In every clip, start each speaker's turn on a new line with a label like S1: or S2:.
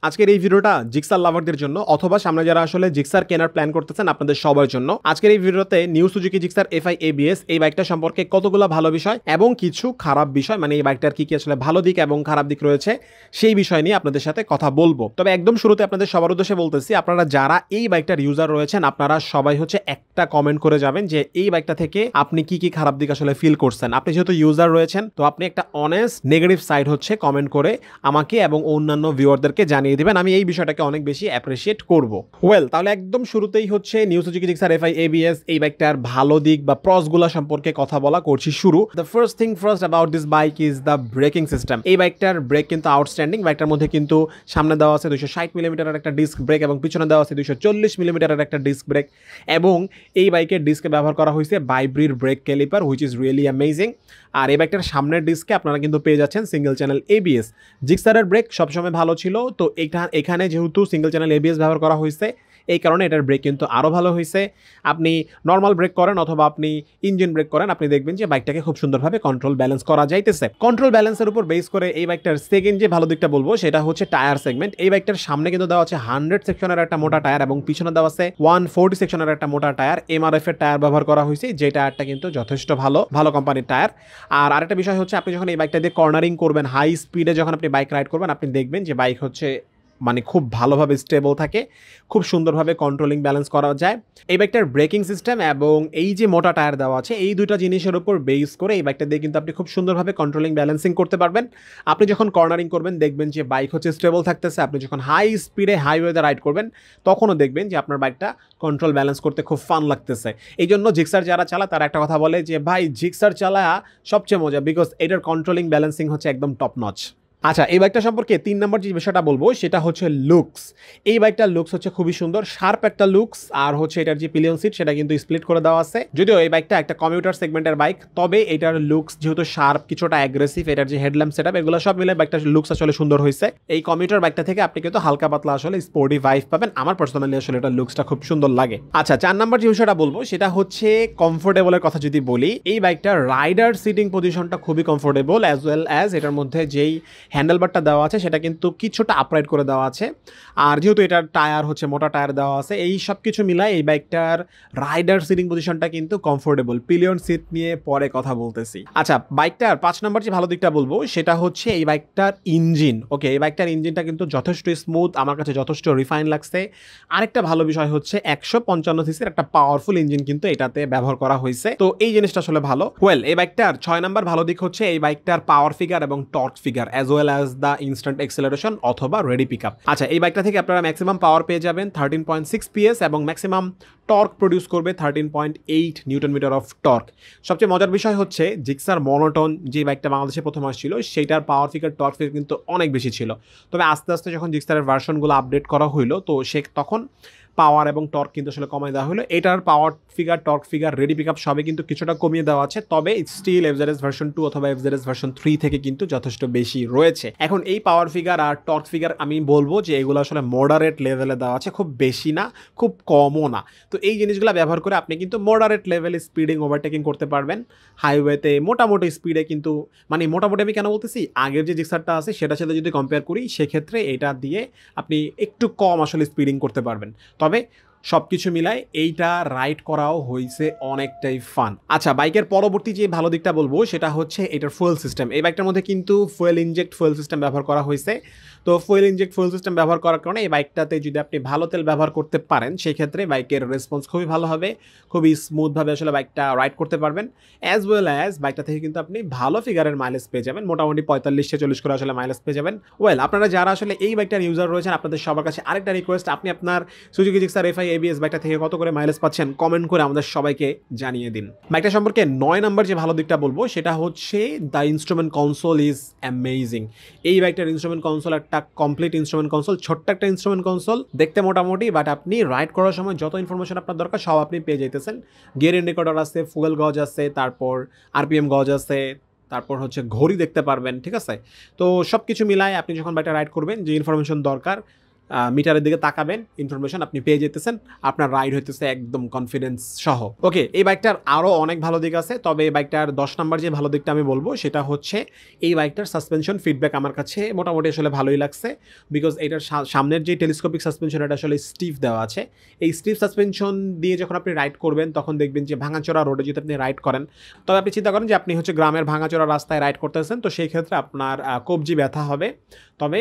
S1: আজকের এই ভিডিওটা জিক্সার লাভারদের জন্য অথবা সামনে যারা আসলে জিক্সার কেনার প্ল্যান করতেছেন আপনাদের সবার জন্য। আজকের এই ভিডিওতে new Suzuki Gixxer FI ABS এই বাইকটা সম্পর্কে কতগুলো ভালো বিষয় এবং কিছু খারাপ বিষয়, মানে এই বাইকটার কি কি আসলে ভালো দিক এবং খারাপ দিক রয়েছে সেই বিষয় নিয়ে আপনাদের সাথে কথা বলবো। তবে একদম শুরুতে আপনাদের সবার উদ্দেশ্যে বলতেছি, আপনারা যারা এই বাইকটার ইউজার রয়েছেন আপনারা সবাই হচ্ছে একটা কমেন্ট করে যাবেন যে এই বাইকটা থেকে আপনি কি কি খারাপ দিক আসলে ফিল করছেন। আপনি যেহেতু ইউজার রয়েছেন তো আপনি একটা অনেস্ট নেগেটিভ সাইড হচ্ছে কমেন্ট করে আমাকে এবং অন্যান্য ভিউয়ারদেরকে জানিয়ে দিবেন। আমি এই বিষয়টাকে অনেক বেশি অ্যাপ্রিশিয়েট করব। ওয়েল, তাহলে একদম শুরুতেই হচ্ছে new Suzuki Gixxer FI ABS এই বাইকটার ভালো দিক বা প্রসগুলো সম্পর্কে কথা বলা করছি শুরু। The first thing first about this bike is the braking system. এই বাইকটার ব্রেক কিন্তু আউটস্ট্যান্ডিং। বাইকটার মধ্যে কিন্তু সামনে দেওয়া আছে 260 মিলিমিটারের একটা ডিস্ক ব্রেক এবং পিছনে দেওয়া আছে 240 মিলিমিটারের একটা ডিস্ক ব্রেক, এবং এই বাইকের ডিস্কে ব্যবহার করা হয়েছে বাইব্রির brake caliper, which is really amazing. আর এই বাইকটার সামনের ডিস্কে আপনারা কিন্তু পেয়ে যাচ্ছেন সিঙ্গেল চ্যানেল ABS। জিক্সারের ব্রেক সবসময় ভালো ছিল, তো এখানে যেহেতু সিঙ্গেল চ্যানেল ABS ব্যবহার করা হয়েছে এই কারণে এটার ব্রেক কিন্তু আরও ভালো হয়েছে। আপনি নর্মাল ব্রেক করেন অথবা আপনি ইঞ্জিন ব্রেক করেন, আপনি দেখবেন যে বাইকটাকে খুব সুন্দরভাবে কন্ট্রোল ব্যালেন্স করা যাইতেছে। কন্ট্রোল ব্যালেন্সের উপর বেস করে এই বাইকটার সেকেন্ড যে ভালো দিকটা বলবো সেটা হচ্ছে টায়ার সেগমেন্ট। এই বাইকটার সামনে কিন্তু দেওয়া আছে 100 সেকশনের একটা মোটা টায়ার এবং পিছনে দেওয়া আছে 140 সেকশনের একটা মোটা টায়ার। MRF এর টায়ার ব্যবহার করা হয়েছে, যে টায়ারটা কিন্তু যথেষ্ট ভালো কোম্পানির টায়ার। আর আরেকটা বিষয় হচ্ছে, আপনি যখন এই বাইকটা দিয়ে কর্নারিং করবেন, হাই স্পিডে যখন আপনি বাইক রাইড করবেন, আপনি দেখবেন যে বাইক হচ্ছে মানে খুব ভালোভাবে স্টেবল থাকে, খুব সুন্দরভাবে কন্ট্রোলিং ব্যালেন্স করা যায়। এই বাইকটার ব্রেকিং সিস্টেম এবং এই যে মোটা টায়ার দেওয়া আছে এই দুইটা জিনিসের উপর বেস করে এই বাইকটা দিয়ে কিন্তু আপনি খুব সুন্দরভাবে কন্ট্রোলিং ব্যালেন্সিং করতে পারবেন। আপনি যখন কর্নারিং করবেন দেখবেন যে বাইক হচ্ছে স্টেবল থাকতেছে। আপনি যখন হাই স্পিডে হাইওয়েতে রাইড করবেন তখনও দেখবেন যে আপনার বাইকটা কন্ট্রোল ব্যালেন্স করতে খুব ফান লাগতেছে। এই জন্য জিক্সার যারা চালায় তারা একটা কথা বলে যে ভাই জিক্সার চালা সবচেয়ে মজা, বিকজ এটার কন্ট্রোলিং ব্যালেন্সিং হচ্ছে একদম টপ নচ। আচ্ছা, এই বাইকটা সম্পর্কে 3 নম্বর যে বিষয়টা বলবো সেটা হচ্ছে লুকস। এই বাইকটার লুকস হচ্ছে খুবই সুন্দর, শার্প একটা লুকস। আর হচ্ছে এটার যে পিলিয়ন সিট সেটা কিন্তু স্প্লিট করে দেওয়া আছে। যদিও এই বাইকটা একটা কমিউটার সেগমেন্টের বাইক, তবে এটার লুকস যেহেতু শার্প, কিছুটা অ্যাগ্রেসিভ, এটার যে হেডল্যাম্প সেটআপ এগুলো সব মিলে বাইকটার লুকস আসলে সুন্দর হয়েছে। এই কমিউটার বাইকটা থেকে আপনি কিন্তু হালকা পাতলা আসলে স্পোর্টি ভাইব পাবেন। আমার পার্সোনালি আসলে এটার লুকসটা খুব সুন্দর লাগে। আচ্ছা, 4 নম্বর যে বিষয়টা বলবো সেটা হচ্ছে কমফোর্টেবলের কথা যদি বলি, এই বাইকটার রাইডার সিটিং পজিশনটা খুবই কমফোর্টেবল, অ্যাজ ওয়েল অ্যাজ এটার মধ্যে যেই হ্যান্ডেলবারটা দেওয়া সেটা কিন্তু কিছুটা আপরাইট করে দেওয়া আছে। আর যেহেতু এটার টায়ার হচ্ছে মোটা টায়ার দেওয়া আছে, এই সব কিছু মিলায় এই বাইকটার রাইডার সিটিং পজিশনটা কিন্তু কমফোর্টেবল। পিলিয়ন সিট নিয়ে পরে কথা বলতেছি। আচ্ছা, বাইকটার 5 নম্বর যে ভালো দিকটা বলবো সেটা হচ্ছে এই বাইকটার ইঞ্জিন। ওকে, এই বাইকটার ইঞ্জিনটা কিন্তু যথেষ্ট স্মুথ, আমার কাছে যথেষ্ট রিফাইন লাগছে। আরেকটা ভালো বিষয় হচ্ছে 155 সিসির একটা পাওয়ারফুল ইঞ্জিন কিন্তু এটাতে ব্যবহার করা হয়েছে, তো এই জিনিসটা আসলে ভালো। ওয়েল, এই বাইকটার 6 নম্বর ভালো দিক হচ্ছে এই বাইকটার পাওয়ার ফিগার এবং torque figure, as well as the instant acceleration অথবা রেডি পিকআপ। আচ্ছা, এই বাইকটা থেকে আপনারা ম্যাক্সিমাম পাওয়ার পেয়ে যাবেন 13.6 PS এবং ম্যাক্সিমাম টর্ক প্রডিউস করবে 13.8 নিউটন মিটার অফ টর্ক। সবচেয়ে মজার বিষয় হচ্ছে জিক্সার মনোটন যে বাইকটা বাংলাদেশে প্রথম আসছিল সেইটার পাওয়ার ফিগার টর্ক ফিগার কিন্তু অনেক বেশি ছিল, তবে আস্তে আস্তে যখন জিক্সারের ভার্সনগুলো আপডেট করা হইলো তো তখন পাওয়ার এবং টর্ক কিন্তু আসলে কমায় দেওয়া হলো। এটার power figure, torque figure, ready pickup সবই কিন্তু কিছুটা কমিয়ে দেওয়া আছে, তবে স্টিল FZS ভার্সন 2 অথবা FZS ভার্সন 3 থেকে কিন্তু যথেষ্ট বেশি রয়েছে। এখন এই পাওয়ার ফিগার আর টর্ক ফিগার আমি বলবো যে এগুলো আসলে মডারেট লেভেলে দেওয়া আছে, খুব বেশি না খুব কমও না। তো এই জিনিসগুলো ব্যবহার করে আপনি কিন্তু মডারেট লেভেলে স্পিডিং ওভারটেকিং করতে পারবেন হাইওয়েতে মোটামুটি স্পিডে। কিন্তু মানে মোটামুটি আমি কেন বলতেছি, আগের যে জিক্সারটা আছে সেটার সাথে যদি কম্পেয়ার করি সেক্ষেত্রে এটা দিয়ে আপনি একটু কম আসলে স্পিডিং করতে পারবেন, তবে সব কিছু মিলায় এইটা রাইড করাও হয়েছে অনেকটাই ফান। আচ্ছা, বাইকের পরবর্তী যে ভালো দিকটা বলবো সেটা হচ্ছে এটার ফুয়েল সিস্টেম। এই বাইকটার মধ্যে কিন্তু ফুয়েল ইনজেক্ট ফুয়েল সিস্টেম ব্যবহার করা হয়েছে। তো ফুয়েল ইনজেক্ট ফুয়েল সিস্টেম ব্যবহার করার কারণে এই বাইকটাতে যদি আপনি ভালো তেল ব্যবহার করতে পারেন সেক্ষেত্রে বাইকের রেসপন্স খুবই ভালো হবে, খুবই স্মুথভাবে আসলে বাইকটা রাইড করতে পারবেন। অ্যাজ ওয়েল অ্যাজ বাইকটা থেকে কিন্তু আপনি ভালো ফিগারের মাইলেজ পেয়ে যাবেন, মোটামুটি 45-40 করে আসলে মাইলেজ পেয়ে যাবেন। ওয়েল, আপনারা যারা আসলে এই বাইকটার ইউজার রয়েছেন আপনাদের সবার কাছে আরেকটা রিকোয়েস্ট, আপনি আপনার সুজুকি জিক্সার FI ABS বাইকটা থেকে কত করে মাইলেজ পাচ্ছেন কমেন্ট করে আমাদের সবাইকে জানিয়ে দিন। বাইকটা সম্পর্কে 9 নম্বর যে ভালো দিকটা বলবো সেটা হচ্ছে the instrument console is amazing. এই বাইকটার ইনস্ট্রুমেন্ট কনসোল একটা কমপ্লিট ইনস্ট্রুমেন্ট কনসোল, ছোট্ট একটা ইনস্ট্রুমেন্ট কনসোল, দেখতে মোটামুটি, বাট আপনি রাইড করার সময় যত ইনফরমেশন আপনার দরকার সব আপনি পেয়ে যাইতেছেন। গিয়ার ইন্ডিকেটর আছে, ফুয়েল গজ আছে, তারপর RPM গজ আছে, তারপর হচ্ছে ঘড়ি দেখতে পারবেন, ঠিক আছে। তো সব কিছু মিলায় আপনি যখন বাইকটা রাইড করবেন যে ইনফরমেশন দরকার মিটারের দিকে তাকাবেন, ইনফরমেশন আপনি পেয়ে যেতেছেন, আপনার রাইড হইতেছে একদম কনফিডেন্স সহ। ওকে, এই বাইকটার আরও অনেক ভালো দিক আছে, তবে এই বাইকটার 10 নম্বর যে ভালো দিকটা আমি বলবো সেটা হচ্ছে এই বাইকটার সাসপেনশন ফিডব্যাক আমার কাছে মোটামুটি আসলে ভালোই লাগছে। বিকজ এটার সামনের যে টেলিস্কোপিক সাসপেনশন এটা আসলে স্টিফ দেওয়া আছে। এই স্টিফ সাসপেনশন দিয়ে যখন আপনি রাইড করবেন তখন দেখবেন যে ভাঙাচোরা রোডে যদি আপনি রাইড করেন, তবে আপনি চিন্তা করেন যে আপনি হচ্ছে গ্রামের ভাঙাচোরা রাস্তায় রাইড করতেছেন, তো সেই ক্ষেত্রে আপনার কবজি ব্যথা হবে। তবে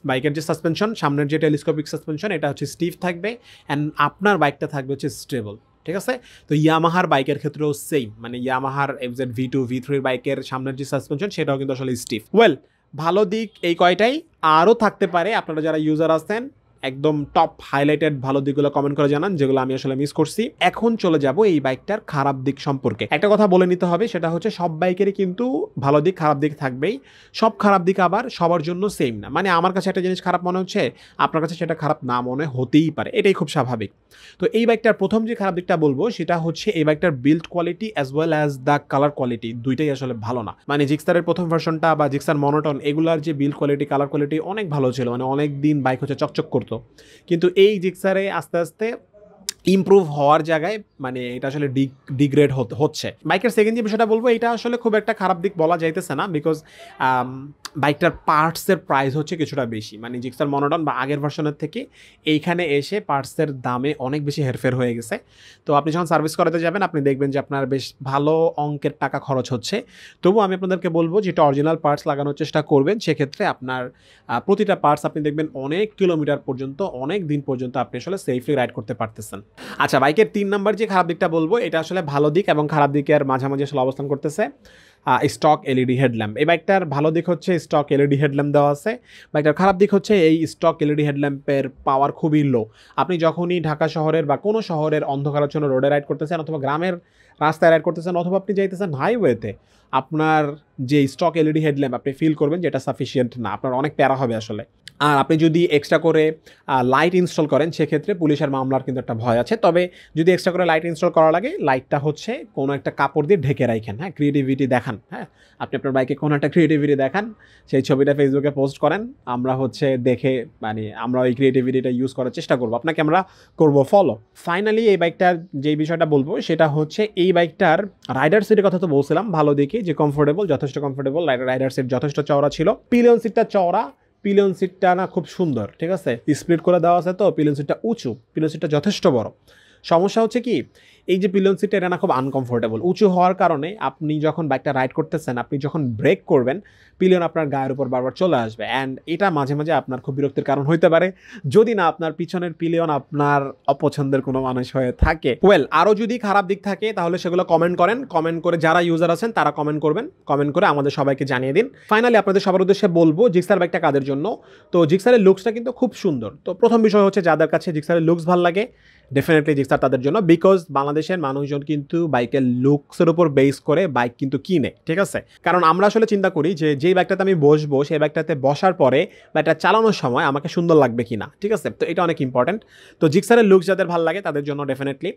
S1: বাইকের যে সাসপেনশন, সামনের যে টেলিস্কোপিক সাসপেনশন, এটা হচ্ছে স্টিফ থাকবে অ্যান্ড আপনার বাইকটা থাকবে হচ্ছে স্টেবল। ঠিক আছে, তো ইয়ামাহার বাইকের ক্ষেত্রেও সেম, মানে ইয়ামাহার এফজেড V2 V3 বাইকের সামনের যে সাসপেনশন সেটাও কিন্তু আসলে স্টিফ। ওয়েল, ভালো দিক এই কয়টাই, আরও থাকতে পারে। আপনারা যারা ইউজার আছেন একদম টপ হাইলাইটেড ভালো দিকগুলো কমেন্ট করে জানান, যেগুলো আমি আসলে মিস করছি। এখন চলে যাব এই বাইকটার খারাপ দিক সম্পর্কে। একটা কথা বলে নিতে হবে, সেটা হচ্ছে সব বাইকেরই কিন্তু ভালো দিক খারাপ দিক থাকবেই। সব খারাপ দিক আবার সবার জন্য সেম না। মানে আমার কাছে একটা জিনিস খারাপ মনে হচ্ছে, আপনার কাছে সেটা খারাপ না মনে হতেই পারে, এটাই খুব স্বাভাবিক। তো এই বাইকটার প্রথম যে খারাপ দিকটা বলবো সেটা হচ্ছে এই বাইকটার build quality as well as the colour quality দুইটাই আসলে ভালো না। মানে জিক্সারের প্রথম ভার্সনটা বা জিক্সার মনোটন, এগুলার যে বিল্ড কোয়ালিটি কালার কোয়ালিটি অনেক ভালো ছিল, মানে অনেক দিন বাইক হচ্ছে চকচক করতো। কিন্তু এই জিক্সারে আস্তে আস্তে ইমপ্রুভ হওয়ার জায়গায় মানে এটা আসলে ডিগ্রেড হচ্ছে। বাইকের সেকেন্ড যে বিষয়টা বলবো, এটা আসলে খুব একটা খারাপ দিক বলা যাইতেছে না, বিকজ বাইকটার পার্টসের প্রাইস হচ্ছে কিছুটা বেশি। মানে জিক্সার মনোটন বা আগের ভার্সনের থেকে এইখানে এসে পার্টসের দামে অনেক বেশি হেরফের হয়ে গেছে। তো আপনি যখন সার্ভিস করাতে যাবেন আপনি দেখবেন যে আপনার বেশ ভালো অঙ্কের টাকা খরচ হচ্ছে। তবু আমি আপনাদেরকে বলবো যেটা অরিজিনাল পার্টস লাগানোর চেষ্টা করবেন, সেক্ষেত্রে আপনার প্রতিটা পার্টস আপনি দেখবেন অনেক কিলোমিটার পর্যন্ত, অনেক দিন পর্যন্ত আপনি আসলে সেফলি রাইড করতে পারতেছেন। আচ্ছা, বাইকের 3 নাম্বার যে খারাপ দিকটা বলবো, এটা আসলে ভালো দিক এবং খারাপ দিকের মাঝামাঝি আসলে অবস্থান করতেছে। Stock LED headlamp. এই বাইকটার ভালো দিক হচ্ছে স্টক এলইডি হেডল্যাম্প দেওয়া আছে। বাইকটার খারাপ দিক হচ্ছে এই স্টক এলইডি হেডল্যাম্পের পাওয়ার খুবই লো। আপনি যখনই ঢাকা শহরের বা কোনো শহরের অন্ধকারাচ্ছন্ন রোডে রাইড করতেছেন, অথবা গ্রামের রাস্তায় রাইড করতেছেন, অথবা আপনি যাইতেছেন হাইওয়েতে, আপনার যে স্টক এলইডি হেডল্যাম্প আপনি ফিল করবেন যে এটা সাফিসিয়েন্ট না, আপনার অনেক প্যারা হবে আসলে। আর আপনি যদি এক্সট্রা করে লাইট ইনস্টল করেন, সেক্ষেত্রে পুলিশের মামলার কিন্তু একটা ভয় আছে। তবে যদি এক্সট্রা করে লাইট ইনস্টল করা লাগে, লাইটটা হচ্ছে কোনো একটা কাপড় দিয়ে ঢেকে রাখেন। হ্যাঁ, ক্রিয়েটিভিটি দেখান। হ্যাঁ, আপনি আপনার বাইকে কোনো একটা ক্রিয়েটিভিটি দেখান, সেই ছবিটা ফেসবুকে পোস্ট করেন, আমরা হচ্ছে দেখে মানে আমরা ওই ক্রিয়েটিভিটিটা ইউজ করার চেষ্টা করবো, আপনাকে আমরা করবো ফলো। ফাইনালি এই বাইকটার যেই বিষয়টা বলবো সেটা হচ্ছে এই বাইকটার রাইডার সিটের কথা তো বলছিলাম ভালো দেখি, যে কমফোর্টেবল, যথেষ্ট কমফোর্টেবল। রাইডার সিট যথেষ্ট চওড়া ছিল। পিলিয়ন সিটটা চওড়া, পিলিয়ন সিটটা না খুব সুন্দর। ঠিক আছে, স্প্লিট করে দেওয়া আছে, তো পিলিয়ন সিটটা উঁচু, পিলিয়ন সিটটা যথেষ্ট বড়। সমস্যা হচ্ছে কি, এই যে পিলিয়ন সিটটা এটা না খুব আনকমফোর্টেবল। উঁচু হওয়ার কারণে আপনি যখন বাইকটা রাইড করতেছেন, আপনি যখন ব্রেক করবেন, পিলিয়ন আপনার গায়ের উপর বারবার চলে আসবে, অ্যান্ড এটা মাঝে মাঝে আপনার খুব বিরক্তির কারণ হইতে পারে, যদি না আপনার পিছনের পিলিয়ন আপনার অপছন্দের কোনো মানুষ হয়ে থাকে। ওয়েল, আরও যদি খারাপ দিক থাকে তাহলে সেগুলো কমেন্ট করেন, কমেন্ট করে যারা ইউজার আছেন তারা কমেন্ট করবেন, কমেন্ট করে আমাদের সবাইকে জানিয়ে দিন। ফাইনালি আপনাদের সবার উদ্দেশ্যে বলবো, জিক্সার বাইকটা কাদের জন্য। তো জিক্সারের লুকসটা কিন্তু খুব সুন্দর। তো প্রথম বিষয় হচ্ছে যাদের কাছে জিক্সারের লুকস ভালো লাগে, ডেফিনেটলি জিক্সার তাদের জন্য, বিকজ বাংলাদেশের মানুষজন কিন্তু বাইকের লুকসের উপর বেস করে বাইক কিন্তু কিনে। ঠিক আছে, কারণ আমরা আসলে চিন্তা করি যে যেই বাইকটাতে আমি বসবো, সেই বাইকটাতে বসার পরে বাইকটা চালানোর সময় আমাকে সুন্দর লাগবে কিনা। ঠিক আছে, তো এটা অনেক ইম্পর্টেন্ট। তো জিক্সারের লুকস যাদের ভালো লাগে তাদের জন্য ডেফিনেটলি।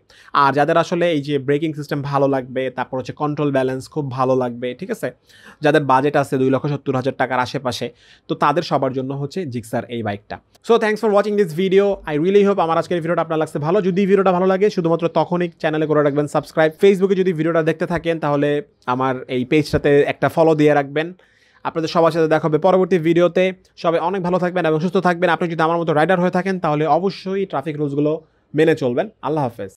S1: আর যাদের আসলে এই যে ব্রেকিং সিস্টেম ভালো লাগবে, তারপর হচ্ছে কন্ট্রোল ব্যালেন্স খুব ভালো লাগবে, ঠিক আছে, যাদের বাজেট আছে 2,70,000 টাকার আশেপাশে, তো তাদের সবার জন্য হচ্ছে জিক্সার এই বাইকটা। So thanks for watching this video. I really hope আমার আজকের ভিডিওটা আপনার লাগছে ভালো। যদি ভিডিওটা ভালো লাগে শুধুমাত্র তখনই চ্যানেলে করে রাখবেন সাবস্ক্রাইব। ফেসবুকে যদি ভিডিওটা দেখতে থাকেন তাহলে আমার এই পেজটাতে একটা ফলো দিয়ে রাখবেন। আপনাদের সবার সাথে দেখা হবে পরবর্তী ভিডিওতে। সবাই অনেক ভালো থাকবেন এবং সুস্থ থাকবেন। আপনি যদি আমার মতো রাইডার হয়ে থাকেন তাহলে অবশ্যই ট্রাফিক রুলসগুলো মেনে চলবেন। আল্লাহ হাফেজ।